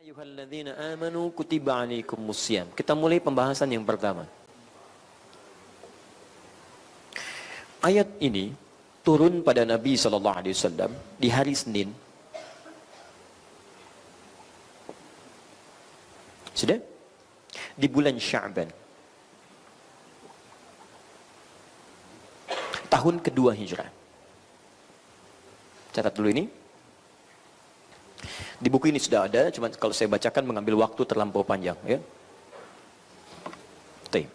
Ayyuhalladzina amanu kutiba alaikumussyam. Kita mulai pembahasan yang pertama. Ayat ini turun pada Nabi SAW di hari Senin. Sudah? Di bulan Sya'ban. Tahun kedua Hijrah. Catat dulu ini. Di buku ini sudah ada, cuma kalau saya bacakan mengambil waktu terlampau panjang, ya. Baik.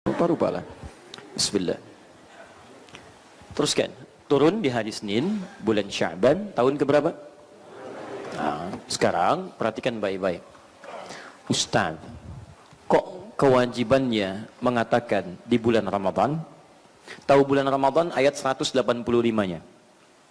Rupa-rupalah. Bismillah. Teruskan. Turun di hari Senin, bulan Sya'ban, tahun keberapa? Nah, sekarang perhatikan baik-baik. Ustaz, kok kewajibannya mengatakan di bulan Ramadan? Tahu bulan Ramadan ayat 185-nya.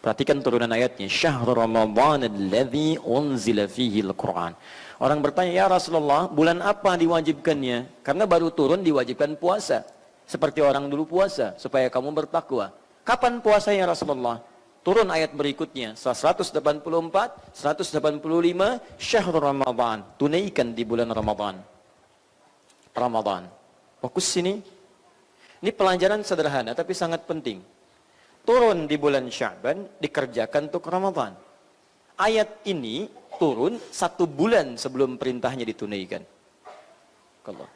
Perhatikan turunan ayatnya. Syahrul Ramadan alladzi unzila fihi al-Qur'an. Orang bertanya, ya Rasulullah, bulan apa diwajibkannya? Karena baru turun diwajibkan puasa. Seperti orang dulu puasa, supaya kamu bertakwa. Kapan puasanya Rasulullah? Turun ayat berikutnya. 184, 185, Syahrul Ramadan. Tunaikan di bulan Ramadan. Ramadan. Fokus sini. Ini pelajaran sederhana tapi sangat penting. Turun di bulan Sya'ban, dikerjakan untuk Ramadan. Ayat ini turun 1 bulan sebelum perintahnya ditunaikan. Allah.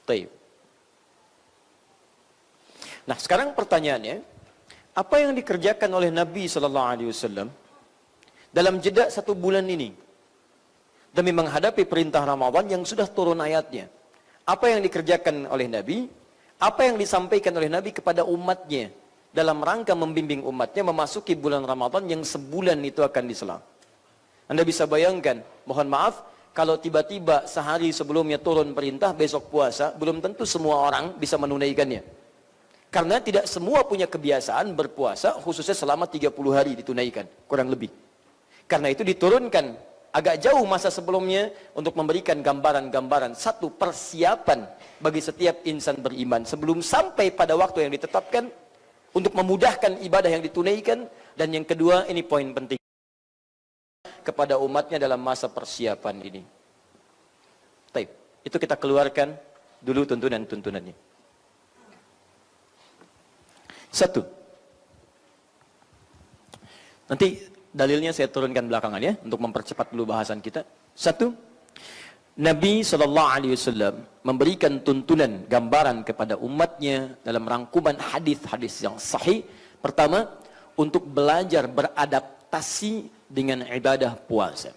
Taib. Nah, sekarang pertanyaannya, apa yang dikerjakan oleh Nabi SAW dalam jeda 1 bulan ini demi menghadapi perintah Ramadan yang sudah turun ayatnya? Apa yang dikerjakan oleh Nabi? Apa yang disampaikan oleh Nabi kepada umatnya dalam rangka membimbing umatnya memasuki bulan Ramadan yang sebulan itu akan diselang? Anda bisa bayangkan, mohon maaf, kalau tiba-tiba sehari sebelumnya turun perintah, besok puasa, belum tentu semua orang bisa menunaikannya. Karena tidak semua punya kebiasaan berpuasa, khususnya selama 30 hari ditunaikan, kurang lebih. Karena itu diturunkan agak jauh masa sebelumnya untuk memberikan gambaran-gambaran satu persiapan bagi setiap insan beriman sebelum sampai pada waktu yang ditetapkan untuk memudahkan ibadah yang ditunaikan. Dan yang kedua, ini poin penting, kepada umatnya dalam masa persiapan ini. Baik, itu kita keluarkan dulu tuntunan-tuntunannya. 1. Nanti dalilnya saya turunkan belakangan ya, untuk mempercepat dulu bahasan kita. 1. Nabi SAW memberikan tuntunan, gambaran kepada umatnya dalam rangkuman hadis-hadis yang sahih. Pertama, untuk belajar beradaptasi dengan ibadah puasa.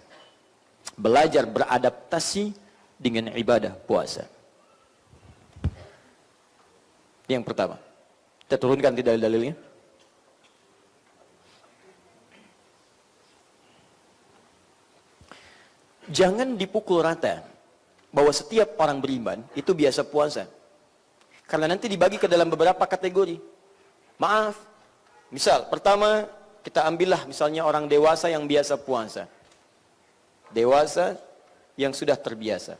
Belajar beradaptasi dengan ibadah puasa. Yang pertama. Kita turunkan tidak dalilnya. Jangan dipukul rata bahwa setiap orang beriman itu biasa puasa. Karena nanti dibagi ke dalam beberapa kategori. Maaf, misal pertama kita ambillah misalnya orang dewasa yang biasa puasa. Dewasa yang sudah terbiasa.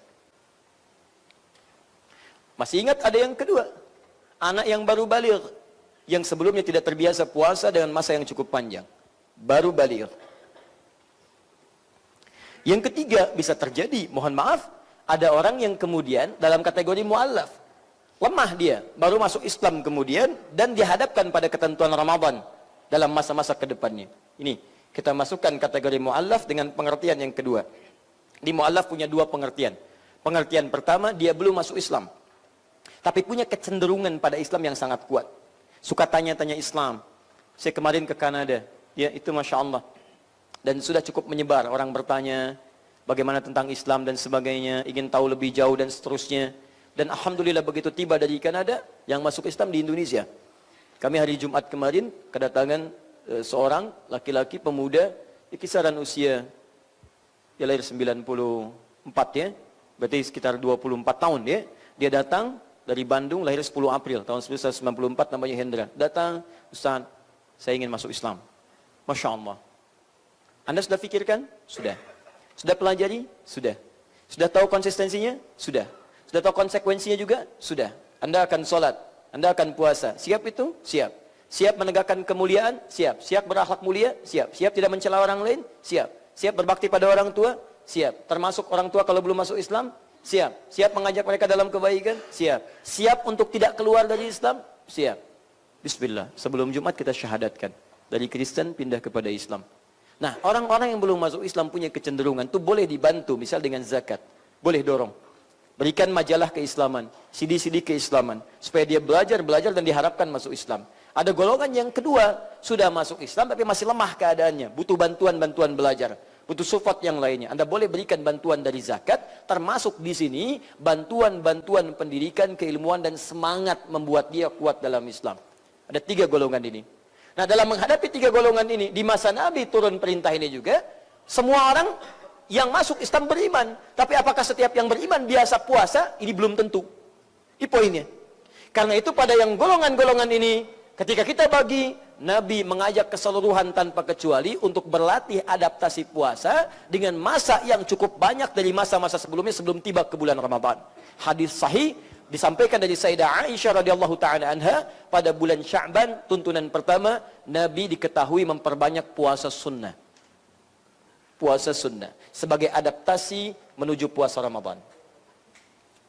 Masih ingat ada yang kedua, anak yang baru baligh, yang sebelumnya tidak terbiasa puasa dengan masa yang cukup panjang. Baru baligh. Yang ketiga, bisa terjadi, mohon maaf, ada orang yang kemudian dalam kategori mu'allaf. Lemah dia, baru masuk Islam kemudian, dan dihadapkan pada ketentuan Ramadan dalam masa-masa ke depannya. Ini, kita masukkan kategori mu'allaf dengan pengertian yang kedua. Di mu'allaf punya 2 pengertian. Pengertian pertama, dia belum masuk Islam, tapi punya kecenderungan pada Islam yang sangat kuat. Suka tanya-tanya Islam. Saya kemarin ke Kanada, ya itu Masya Allah. Dan sudah cukup menyebar, orang bertanya bagaimana tentang Islam dan sebagainya, ingin tahu lebih jauh dan seterusnya. Dan Alhamdulillah begitu tiba dari Kanada, yang masuk Islam di Indonesia. Kami hari Jumat kemarin kedatangan seorang laki-laki pemuda di kisaran usia, dia lahir 94 ya, berarti sekitar 24 tahun ya. Dia datang dari Bandung, lahir 10 April tahun 1994, namanya Hendra. Datang, Ustaz, saya ingin masuk Islam. Masya Allah. Anda sudah pikirkan? Sudah. Sudah pelajari? Sudah. Sudah tahu konsistensinya? Sudah. Sudah tahu konsekuensinya juga? Sudah. Anda akan sholat, Anda akan puasa. Siap itu? Siap. Siap menegakkan kemuliaan? Siap. Siap berakhlak mulia? Siap. Siap tidak mencela orang lain? Siap. Siap berbakti pada orang tua? Siap. Termasuk orang tua kalau belum masuk Islam? Siap. Siap mengajak mereka dalam kebaikan? Siap. Siap untuk tidak keluar dari Islam? Siap. Bismillah. Sebelum Jumat kita syahadatkan. Dari Kristen pindah kepada Islam. Nah, orang-orang yang belum masuk Islam punya kecenderungan itu boleh dibantu, misal dengan zakat. Boleh dorong. Berikan majalah keislaman, CD-CD keislaman, supaya dia belajar dan diharapkan masuk Islam. Ada golongan yang kedua, sudah masuk Islam tapi masih lemah keadaannya, butuh bantuan belajar, butuh support yang lainnya. Anda boleh berikan bantuan dari zakat, termasuk di sini bantuan pendidikan, keilmuan dan semangat membuat dia kuat dalam Islam. Ada 3 golongan ini. Nah, dalam menghadapi 3 golongan ini, di masa Nabi turun perintah ini juga, semua orang yang masuk Islam beriman. Tapi apakah setiap yang beriman biasa puasa? Ini belum tentu. Ini poinnya. Karena itu pada yang golongan-golongan ini, ketika kita bagi, Nabi mengajak keseluruhan tanpa kecuali untuk berlatih adaptasi puasa dengan masa yang cukup banyak dari masa-masa sebelumnya sebelum tiba ke bulan Ramadan. Hadis sahih disampaikan dari Sayyidah Aisyah radhiyallahu taala anha, pada bulan Sya'ban tuntunan pertama Nabi diketahui memperbanyak puasa sunnah. Puasa sunnah sebagai adaptasi menuju puasa Ramadan.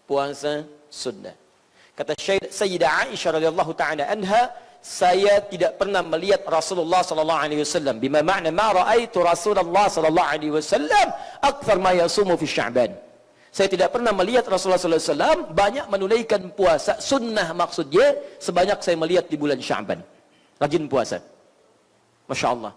Puasa sunnah. Kata Sayyidah Aisyah radhiyallahu taala anha, saya tidak pernah melihat Rasulullah sallallahu alaihi wasallam, bima ma'na ma ra'aitu Rasulullah sallallahu alaihi wasallam akthar ma yasumu fi Sya'ban. Saya tidak pernah melihat Rasulullah sallallahu alaihi wasallam banyak menunaikan puasa sunnah, maksudnya sebanyak saya melihat di bulan Sya'ban. Rajin puasa. Masya Allah.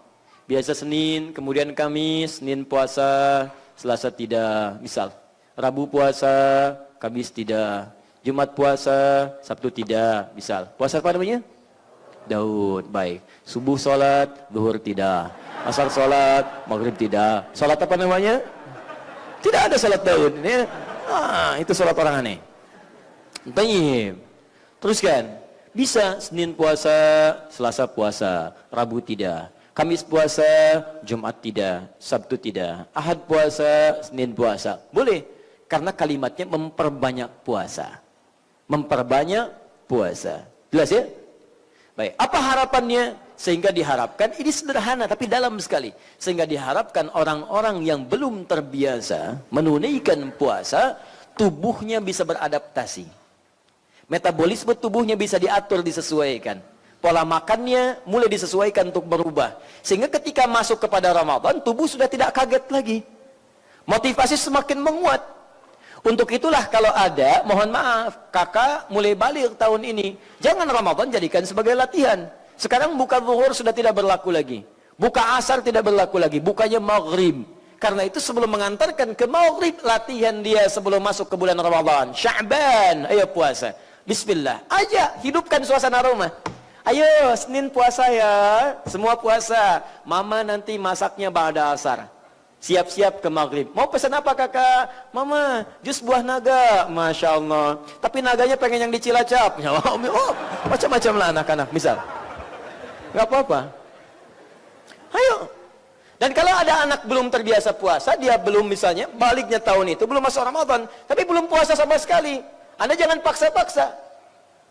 Biasa Senin, kemudian Kamis, Senin puasa, Selasa tidak, misal. Rabu puasa, Kamis tidak. Jumat puasa, Sabtu tidak, misal. Puasa apa namanya? Daud, baik. Subuh sholat, zuhur tidak. Asar sholat, maghrib tidak. Sholat apa namanya? Tidak ada sholat Daud. Ya. Itu sholat orang aneh. Baik. Teruskan. Bisa Senin puasa, Selasa puasa, Rabu tidak. Kamis puasa, Jumat tidak, Sabtu tidak. Ahad puasa, Senin puasa. Boleh. Karena kalimatnya memperbanyak puasa. Memperbanyak puasa. Jelas ya? Baik, apa harapannya? Sehingga diharapkan, ini sederhana tapi dalam sekali. Sehingga diharapkan orang-orang yang belum terbiasa menunaikan puasa, tubuhnya bisa beradaptasi. Metabolisme tubuhnya bisa diatur, disesuaikan. Pola makannya mulai disesuaikan untuk berubah. Sehingga ketika masuk kepada Ramadan, tubuh sudah tidak kaget lagi. Motivasi semakin menguat. Untuk itulah kalau ada, mohon maaf, kakak mulai balik tahun ini, jangan Ramadan jadikan sebagai latihan. Sekarang buka zuhur sudah tidak berlaku lagi. Buka asar tidak berlaku lagi, bukanya maghrib. Karena itu sebelum mengantarkan ke maghrib, latihan dia sebelum masuk ke bulan Ramadan. Sya'ban, ayo puasa. Bismillah, aja hidupkan suasana rumah. Ayo Senin puasa ya, semua puasa. Mama nanti masaknya ba'da asar. Siap-siap ke maghrib. Mau pesan apa kakak? Mama, jus buah naga. Masya Allah. Tapi naganya pengen yang di Cilacap. Oh, macam-macam lah anak-anak. Misal. Gak apa-apa. Ayo. Dan kalau ada anak belum terbiasa puasa, dia belum misalnya, baliknya tahun itu, belum masuk Ramadan. Tapi belum puasa sama sekali. Anda jangan paksa-paksa.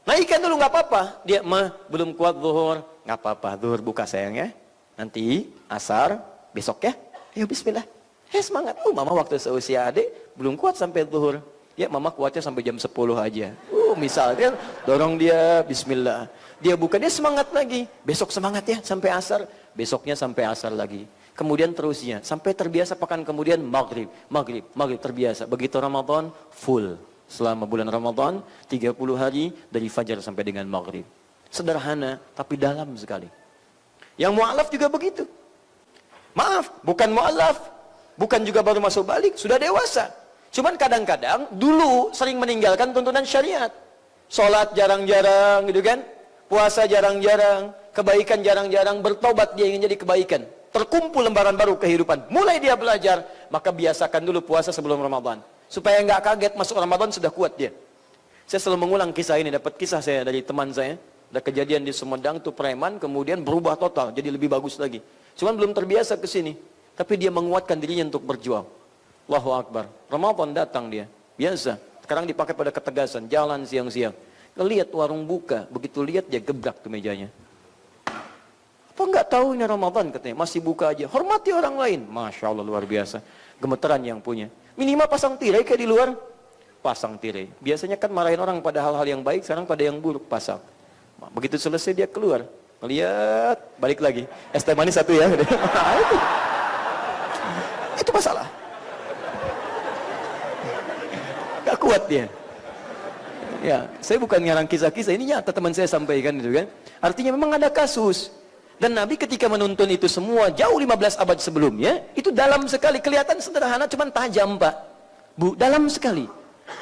Naikkan dulu, gak apa-apa. Dia, belum kuat zuhur. Gak apa-apa, zuhur buka sayang ya. Nanti, asar, besok ya. Ayo bismillah. Semangat. Mama waktu seusia adik belum kuat sampai zuhur. Ya mama kuatnya sampai jam 10 aja. Misalnya dorong dia bismillah. Dia buka, dia semangat lagi. Besok semangat ya sampai asar. Besoknya sampai asar lagi. Kemudian terusnya sampai terbiasa, pekan kemudian maghrib terbiasa. Begitu Ramadan full. Selama bulan Ramadan 30 hari dari fajar sampai dengan maghrib. Sederhana tapi dalam sekali. Yang mu'alaf juga begitu. Maaf, bukan mu'alaf, bukan juga baru masuk balik, sudah dewasa. Cuman kadang-kadang dulu sering meninggalkan tuntunan syariat. Sholat jarang-jarang gitu kan, puasa jarang-jarang, kebaikan jarang-jarang, bertobat dia ingin jadi kebaikan. Terkumpul lembaran baru kehidupan, mulai dia belajar, maka biasakan dulu puasa sebelum Ramadan. Supaya nggak kaget masuk Ramadan sudah kuat dia. Saya selalu mengulang kisah ini, dapat kisah saya dari teman saya. Ada kejadian di Sumedang tuh preman, kemudian berubah total, jadi lebih bagus lagi. Cuman belum terbiasa ke sini. Tapi dia menguatkan dirinya untuk berjuang. Allahu Akbar. Ramadan datang dia. Biasa. Sekarang dipakai pada ketegasan. Jalan siang-siang. Lihat warung buka. Begitu lihat dia gebrak tuh mejanya. nggak tahu ini Ramadan katanya, masih buka aja. Hormati orang lain. Masya Allah, luar biasa. Gemeteran yang punya. Minimal pasang tirai kayak di luar. Pasang tirai. Biasanya kan marahin orang pada hal-hal yang baik, sekarang pada yang buruk pasang. Begitu selesai dia keluar. Lihat, balik lagi. Es teh manis satu ya. Itu masalah. Gak kuat dia. Ya, saya bukan ngarang kisah-kisah, ini nyata teman saya sampaikan itu kan. Artinya memang ada kasus. Dan Nabi ketika menuntun itu semua jauh 15 abad sebelumnya, itu dalam sekali, kelihatan sederhana cuman tajam Pak. Bu, dalam sekali.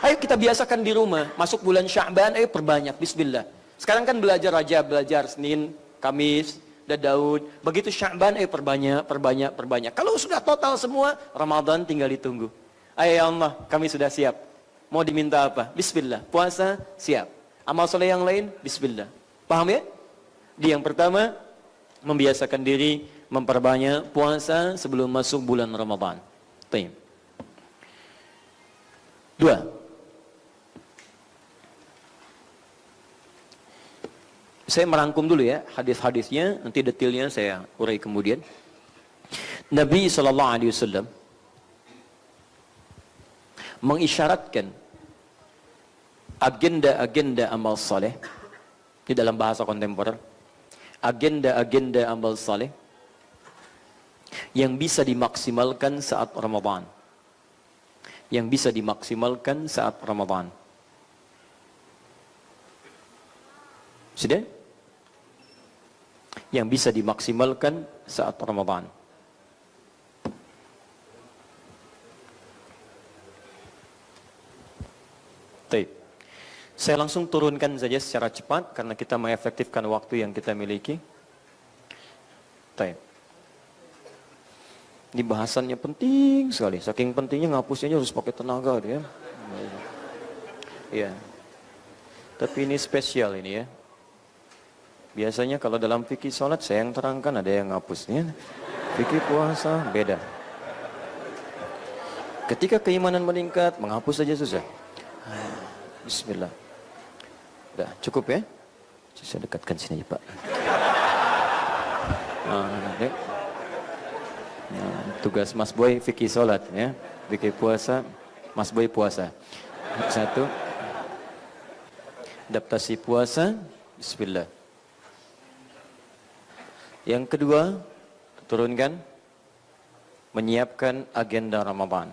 Ayo kita biasakan di rumah, masuk bulan Sya'ban, ayo perbanyak, bismillah. Sekarang kan belajar Rajab, belajar Senin, Kamis, dan Daud. Begitu Sya'ban, ayo perbanyak. Kalau sudah total semua, Ramadan tinggal ditunggu. Ayo ya Allah, kami sudah siap. Mau diminta apa? Bismillah. Puasa, siap. Amal soleh yang lain, bismillah. Paham ya? Di yang pertama, membiasakan diri memperbanyak puasa sebelum masuk bulan Ramadan. Taim. 2. Saya merangkum dulu ya hadis-hadisnya, nanti detailnya saya urai kemudian. Nabi SAW mengisyaratkan agenda-agenda amal saleh di dalam bahasa kontemporer, agenda-agenda amal saleh yang bisa dimaksimalkan saat Ramadan, yang bisa dimaksimalkan saat Ramadan. Sudah? Yang bisa dimaksimalkan saat Ramadan. Baik. Saya langsung turunkan saja secara cepat karena kita mengefektifkan waktu yang kita miliki. Baik. Ini bahasannya penting sekali. Saking pentingnya ngapusnya harus pakai tenaga dia. Iya. Tapi ini spesial ini ya. Biasanya kalau dalam fikih sholat saya yang terangkan, ada yang ngapusnya. Fikih puasa beda. Ketika keimanan meningkat, menghapus saja susah. Bismillah. Udah cukup ya? Saya dekatkan sini Pak. Tugas Mas Boy fikih sholat ya. Fikih puasa, Mas Boy puasa. 1. Adaptasi puasa, bismillah. Yang kedua, turunkan menyiapkan agenda Ramadan.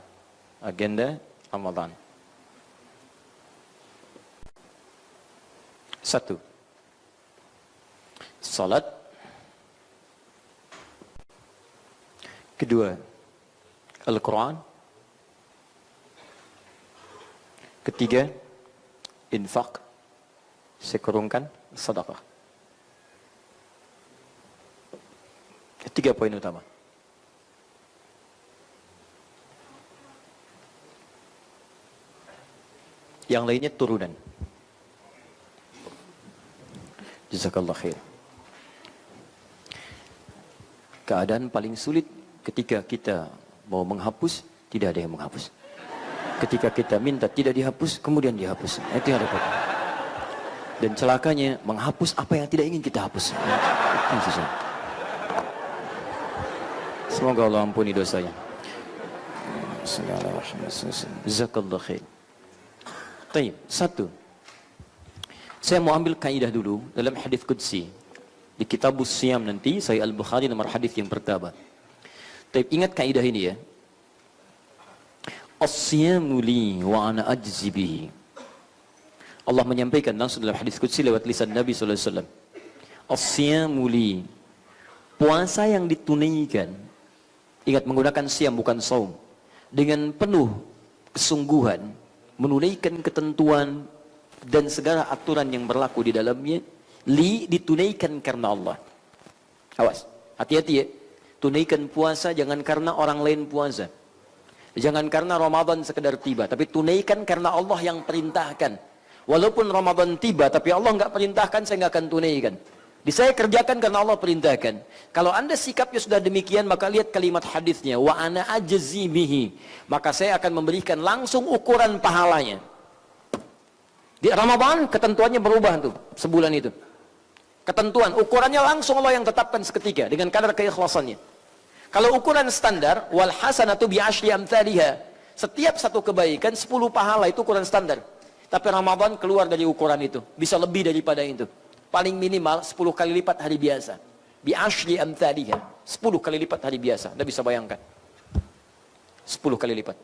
Agenda Ramadan. 1. Salat. Kedua, Al-Quran. Ketiga, infak. Sekurungkan sedekah. 3 poin utama. Yang lainnya turunan. Jazakallah khair. Keadaan paling sulit ketika kita mau menghapus, tidak ada yang menghapus. Ketika kita minta tidak dihapus, kemudian dihapus. Itu yang repot. Dan celakanya menghapus apa yang tidak ingin kita hapus. Itu susah. Semoga Allah ampuni dosanya. Jazakallah khair. Baik, 1. Saya mau ambil kaidah dulu dalam hadis qudsi. Di Kitabus Siyam nanti, Sahih Al-Bukhari nomor hadis yang pertama. Tapi ingat kaidah ini ya. As-siyamu li wa ana ajzi bihi. Allah menyampaikan langsung dalam hadis qudsi lewat lisan Nabi sallallahu alaihi wasallam. As-siyamu li. Puasa yang ditunaikan. Ingat menggunakan siam bukan saum. Dengan penuh kesungguhan menunaikan ketentuan dan segala aturan yang berlaku di dalamnya, ditunaikan karena Allah. Awas, hati-hati ya. Tunaikan puasa jangan karena orang lain puasa. Jangan karena Ramadan sekedar tiba, tapi tunaikan karena Allah yang perintahkan. Walaupun Ramadan tiba, tapi Allah nggak perintahkan, saya nggak akan tunaikan. Saya kerjakan karena Allah perintahkan. Kalau anda sikapnya sudah demikian, maka lihat kalimat hadisnya, wa ana ajzi bihi. Maka saya akan memberikan langsung ukuran pahalanya. Di Ramadan ketentuannya berubah tuh sebulan itu. Ketentuan, ukurannya langsung Allah yang tetapkan seketika dengan kadar keikhlasannya. Kalau ukuran standar, wal hasanatu bi asyri amthaliha. Setiap satu kebaikan 10 pahala, itu ukuran standar. Tapi Ramadan keluar dari ukuran itu, bisa lebih daripada itu. Paling minimal 10 kali lipat hari biasa. Bi asyri amthaliha. 10 kali lipat hari biasa. Anda bisa bayangkan. 10 kali lipat.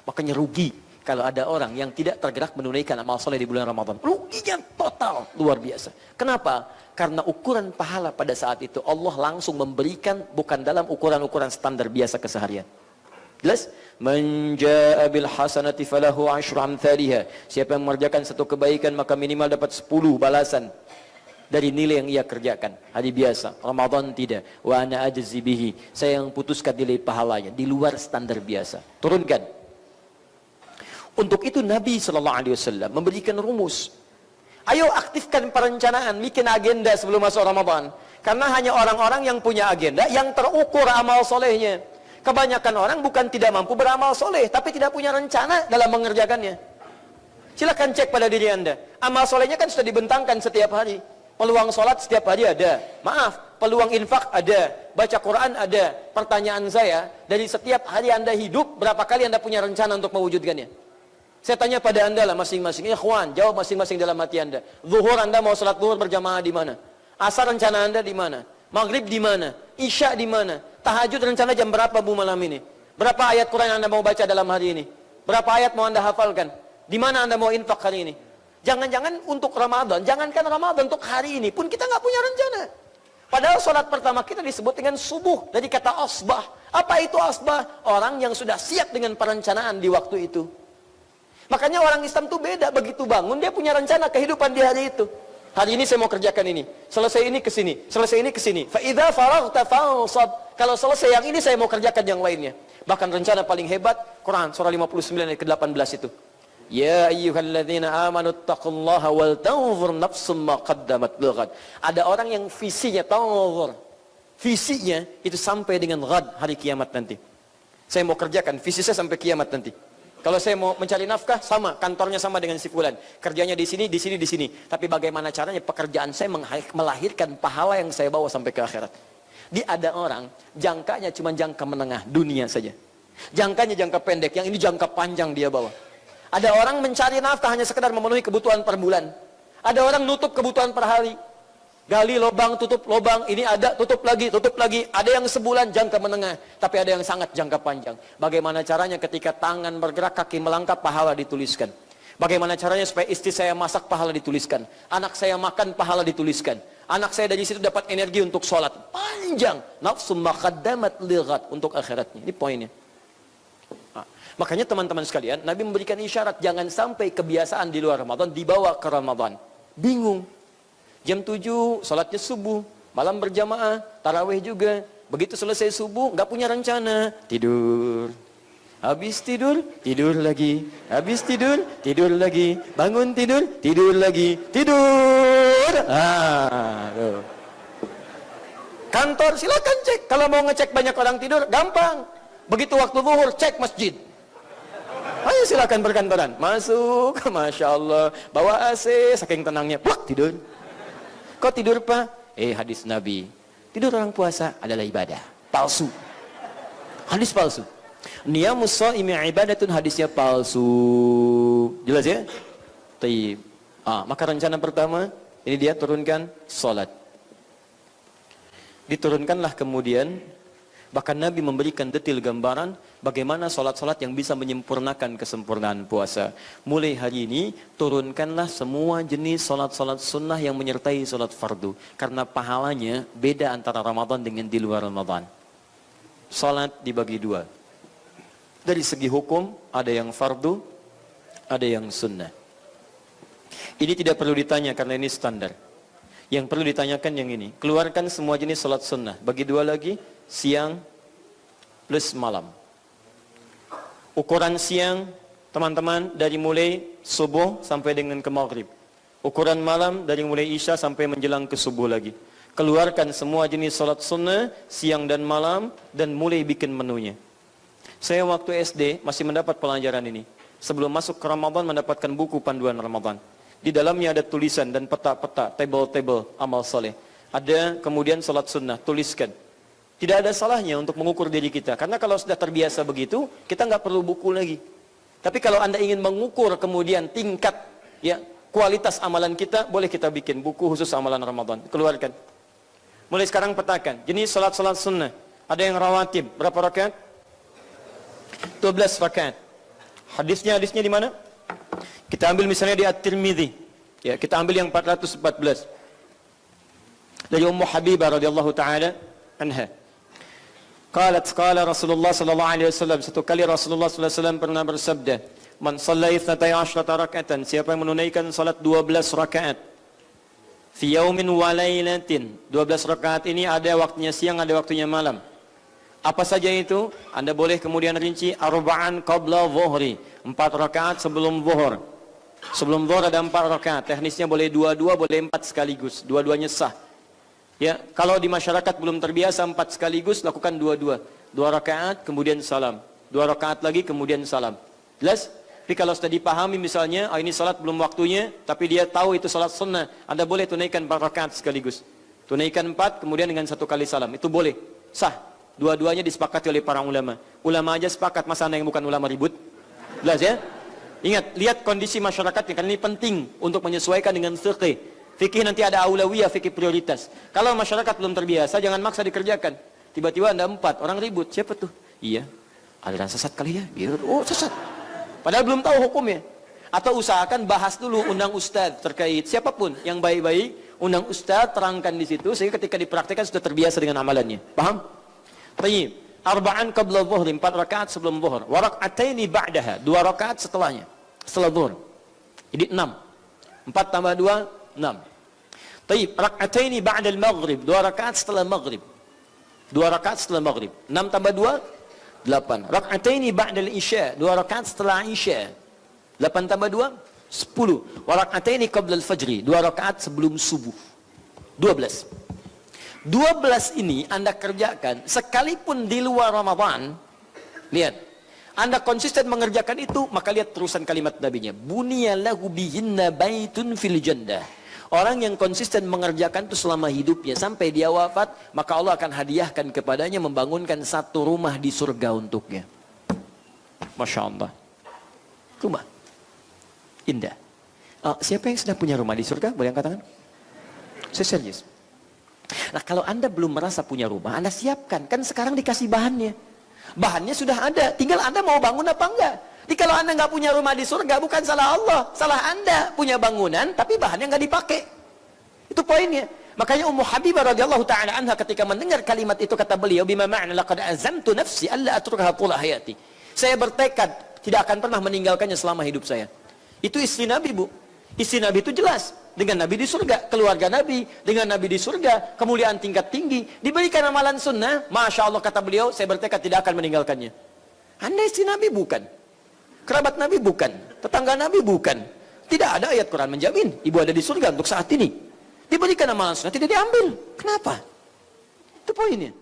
Makanya rugi kalau ada orang yang tidak tergerak menunaikan amal soleh di bulan Ramadan. Ruginya total, luar biasa. Kenapa? Karena ukuran pahala pada saat itu Allah langsung memberikan, bukan dalam ukuran-ukuran standar biasa keseharian. Jelas? Man jaa bil hasanati falahu asyru amthaliha. Siapa yang mengerjakan satu kebaikan maka minimal dapat 10 balasan dari nilai yang ia kerjakan. Hari biasa, Ramadan tidak. Wa ana ajzi bihi. Saya yang putuskan nilai pahalanya di luar standar biasa. Turunkan. Untuk itu Nabi SAW memberikan rumus. Ayo aktifkan perencanaan, bikin agenda sebelum masuk Ramadan. Karena hanya orang-orang yang punya agenda yang terukur amal solehnya. Kebanyakan orang bukan tidak mampu beramal soleh, tapi tidak punya rencana dalam mengerjakannya. Silakan cek pada diri Anda. Amal solehnya kan sudah dibentangkan setiap hari. Peluang sholat setiap hari ada. Maaf, peluang infak ada. Baca Quran ada. Pertanyaan saya, dari setiap hari Anda hidup, berapa kali Anda punya rencana untuk mewujudkannya? Saya tanya pada Anda lah masing-masing. Ikhwan, jawab masing-masing dalam hati Anda. Zuhur Anda mau sholat zuhur berjamaah di mana? Asar rencana Anda di mana? Maghrib di mana? Isya di mana? Tahajud rencana jam berapa Bu malam ini? Berapa ayat Quran Anda mau baca dalam hari ini? Berapa ayat mau Anda hafalkan? Di mana Anda mau infak hari ini? Jangan-jangan untuk Ramadan, jangankan Ramadan, untuk hari ini pun kita nggak punya rencana. Padahal sholat pertama kita disebut dengan subuh, dari kata asbah. Apa itu asbah? Orang yang sudah siap dengan perencanaan di waktu itu. Makanya orang Islam itu beda, begitu bangun dia punya rencana kehidupan di hari itu. Hari ini saya mau kerjakan ini, selesai ini ke sini, selesai ini ke sini. Fa idza faraghta fansab. Kalau selesai yang ini saya mau kerjakan yang lainnya. Bahkan rencana paling hebat Quran surah 59 ayat ke-18 itu. Ya ayyuhalladzina amanu taqullaha wal tanzur nafsum ma qaddamat lighad. Ada orang yang visinya tanzur. Visinya itu sampai dengan ghad, hari kiamat nanti. Saya mau kerjakan visi saya sampai kiamat nanti. Kalau saya mau mencari nafkah, sama, kantornya sama dengan si fulan. Kerjanya di sini, di sini, di sini. Tapi bagaimana caranya pekerjaan saya melahirkan pahala yang saya bawa sampai ke akhirat. Ada orang, jangkanya cuma jangka menengah, dunia saja. Jangkanya jangka pendek, yang ini jangka panjang dia bawa. Ada orang mencari nafkah hanya sekedar memenuhi kebutuhan per bulan. Ada orang nutup kebutuhan per hari. Gali lubang, tutup lubang, ini ada, tutup lagi, tutup lagi. Ada yang sebulan jangka menengah, tapi ada yang sangat jangka panjang. Bagaimana caranya ketika tangan bergerak, kaki melangkah, pahala dituliskan. Bagaimana caranya supaya istri saya masak, pahala dituliskan. Anak saya makan, pahala dituliskan. Anak saya dari situ dapat energi untuk sholat. Panjang. Nafsu maqaddamat lighat, untuk akhiratnya. Ini poinnya. Makanya teman-teman sekalian, Nabi memberikan isyarat, jangan sampai kebiasaan di luar Ramadan dibawa ke Ramadan. Bingung. Jam 7, sholatnya subuh, malam berjamaah, tarawih juga. Begitu selesai subuh, nggak punya rencana, tidur. Habis tidur, tidur lagi. Habis tidur, tidur lagi. Bangun tidur, tidur lagi. Tidur. Tuh. Kantor silakan cek. Kalau mau ngecek banyak orang tidur, gampang. Begitu waktu zuhur, cek masjid. Ayo silakan berkantoran. Masuk, Masya Allah. Bawa AC, saking tenangnya, plak, tidur. Kok tidur Pak? Hadis Nabi. Tidur orang puasa adalah ibadah. Palsu. Hadis palsu. Niyamus shaimi ibadatun, hadisnya palsu. Jelas ya? Taib. Maka rencana pertama, ini dia turunkan salat. Diturunkanlah kemudian, bahkan Nabi memberikan detail gambaran bagaimana salat-salat yang bisa menyempurnakan kesempurnaan puasa. Mulai hari ini, turunkanlah semua jenis salat-salat sunnah yang menyertai salat fardu. Karena pahalanya beda antara Ramadan dengan di luar Ramadan. Salat dibagi dua. Dari segi hukum, ada yang fardu, ada yang sunnah. Ini tidak perlu ditanya karena ini standar. Yang perlu ditanyakan yang ini. Keluarkan semua jenis salat sunnah. Bagi dua lagi, siang plus malam. Ukuran siang, teman-teman, dari mulai subuh sampai dengan ke maghrib. Ukuran malam dari mulai isya sampai menjelang ke subuh lagi. Keluarkan semua jenis salat sunnah, siang dan malam, dan mulai bikin menunya. Saya waktu SD masih mendapat pelajaran ini. Sebelum masuk ke Ramadan mendapatkan buku panduan Ramadan. Di dalamnya ada tulisan dan peta-peta, table-table amal soleh. Ada kemudian salat sunnah, tuliskan. Tidak ada salahnya untuk mengukur diri kita. Karena kalau sudah terbiasa begitu, kita nggak perlu buku lagi. Tapi kalau Anda ingin mengukur kemudian tingkat ya kualitas amalan kita, boleh kita bikin buku khusus amalan Ramadan. Keluarkan. Mulai sekarang petakan. Jenis salat-salat sunnah. Ada yang rawatib. Berapa rakaat? 12 rakaat. Hadisnya di mana? Kita ambil misalnya di At-Tirmidzi. Ya, kita ambil yang 414. Dari Ummu Habibah radhiyallahu taala anha. Qala Rasulullah sallallahu alaihi wasallam, satu kali Rasulullah sallallahu alaihi wasallam pernah bersabda, "Man shalla 12 raka'atan," siapa yang menunaikan salat 12 rakaat fi yaumin wa lailatin. 12 rakaat ini ada waktunya siang, ada waktunya malam. Apa saja itu? Anda boleh kemudian rinci arba'an qabla dhuhri, 4 rakaat sebelum zuhur. Sebelum zuhur ada 4 rakaat. Teknisnya boleh 2-2, boleh 4 sekaligus. Dua-duanya sah. Ya, kalau di masyarakat belum terbiasa 4 sekaligus, lakukan 2-2. 2 rakaat kemudian salam. 2 rakaat lagi kemudian salam. Jelas? Tapi kalau sudah dipahami misalnya, ini salat belum waktunya, tapi dia tahu itu salat sunnah, Anda boleh tunaikan 4 rakaat sekaligus. Tunaikan 4 kemudian dengan 1 kali salam. Itu boleh. Sah. Dua-duanya disepakati oleh para ulama. Ulama aja sepakat, masa Anda yang bukan ulama ribut? Jelas ya? Ingat, lihat kondisi masyarakatnya, karena ini penting untuk menyesuaikan dengan fiqh. Fikih nanti ada aulawiyah, fikih prioritas. Kalau masyarakat belum terbiasa, jangan maksa dikerjakan. Tiba-tiba Anda 4, orang ribut. Siapa tuh? Iya, aliran sesat kali ya. Gitu. Oh, sesat. Padahal belum tahu hukumnya. Atau usahakan bahas dulu, undang ustaz terkait siapapun yang baik-baik, undang ustaz, terangkan di situ, sehingga ketika dipraktikkan sudah terbiasa dengan amalannya. Paham? Baik. Arba'an qabla dhuhri, 4 rakaat sebelum zuhur. Wa rak'ataini ba'daha, 2 rakaat setelahnya. Setelah zuhur. Jadi 6. 4 tambah 2, 6. Baik, rak'ataini ba'da al-maghrib, 2 rakaat setelah maghrib. 2 rakaat setelah maghrib. 6 tambah 2, 8. Rak'ataini ba'da al-isya, 2 rakaat setelah isya. 8 tambah 2, 10. Wa rak'ataini qabla al-fajri, 2 rakaat sebelum subuh. 12. 12 ini Anda kerjakan sekalipun di luar Ramadan. Lihat, Anda konsisten mengerjakan itu, maka lihat terusan kalimat nabinya, buniyallahu bihinna baitun fil jannah. Orang yang konsisten mengerjakan itu selama hidupnya sampai dia wafat, maka Allah akan hadiahkan kepadanya membangunkan 1 rumah di surga untuknya. Masya Allah. Rumah indah. Siapa yang sudah punya rumah di surga? Boleh angkat tangan? Saya serius. Nah, kalau Anda belum merasa punya rumah, Anda siapkan. Kan sekarang dikasih bahannya. Bahannya sudah ada, tinggal Anda mau bangun apa enggak. Jadi kalau Anda nggak punya rumah di surga, bukan salah Allah, salah Anda. Punya bangunan, tapi bahannya nggak dipakai. Itu poinnya. Makanya Ummu Habibah radhiyallahu taala anha ketika mendengar kalimat itu, kata beliau, bima ma'na laqad azamtu nafsi alla atrukaha tula hayati. Saya bertekad tidak akan pernah meninggalkannya selama hidup saya. Itu istri Nabi, Bu. Istri Nabi itu jelas. Dengan Nabi di surga, keluarga Nabi, dengan Nabi di surga, kemuliaan tingkat tinggi, diberikan amalan sunnah, Masya Allah, kata beliau, saya bertekad tidak akan meninggalkannya. Anda istri Nabi bukan, kerabat Nabi bukan, tetangga Nabi bukan, tidak ada ayat Quran menjamin ibu ada di surga untuk saat ini. Diberikan amalan sunnah, tidak diambil. Kenapa? Itu poinnya.